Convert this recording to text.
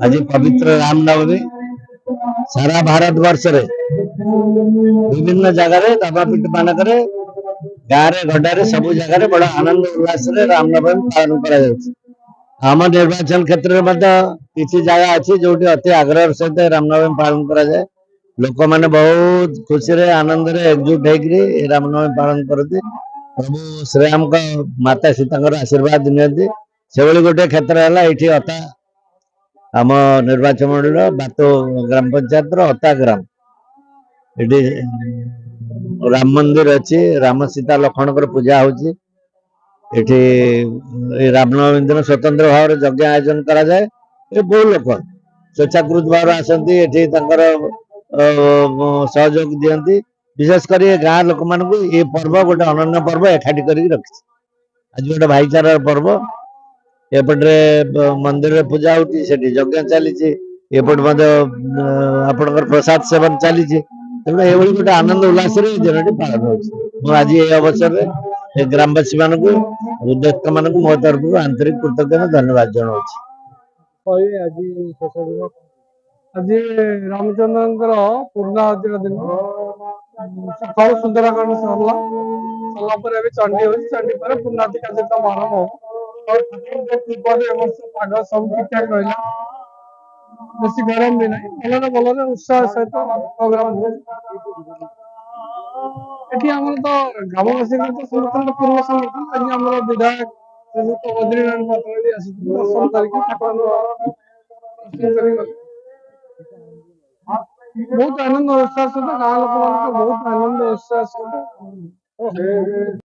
आज पवित्र रामनवमी सारा भारत वर्ष रे विभिन्न जगह दबापीठ मानक गाँव गड्डे सब जगह बड़ा आनंद उल्लास रामनवमी पालन कर निर्वाचन क्षेत्र में किसी जगह अच्छी जो अति आग्रह सहित रामनवमी पालन कराए लोक मैंने बहुत खुशी रे आनंद रे एकजुट होकर रामनवमी पालन करते प्रभु श्रीराम का माता सीता आशीर्वाद नियंती से गोटे क्षेत्र है ये अता आम निर्वाचन मंडल बातो ग्राम पंचायत अता ग्राम ये राम मंदिर अच्छी राम सीता लक्ष्मण पूजा होची रामनवमी दिन स्वतंत्र भाव यज्ञ आयोजन करा जाए बहु लोक स्वेच्छाकृत भाव आसती सहयोग दियंती विशेषकर गाँ लोक मान ये पर्व गोटे अनन्य पर्व एकाठी कर रखी आज गोटे भाईचार पर्व एपटे मंदिर में पूजा होती यज्ञ चली आपणकर प्रसाद सेवन चली तेना ये गोटे आनंद उल्लास दिन पालन हो आज ये अवसर में ग्रामवासी मान उद्योक्त मान मो तरफ आंतरिक कृतज्ञता धन्यवाद जनाऊँ। आज रामचंद्र पूर्णाहुतिर दिन सका सुंदरकांड सरला चंडी हो चंडी पर पूर्णाहुति कार्यक्रम आरंभ हो पाग सब ठीक ठाक रहा बेस गरम भी ना भल उत्साह सहित प्रोग्राम ये तो ग्रामवासी तो समर्थन पूर्व समर्थन आज आम विधायक बद्रीनारायण पात्र दर्शन करके बहुत आनंद उत्साह सहित गाँव लोक बहुत आनंद उत्साह सहित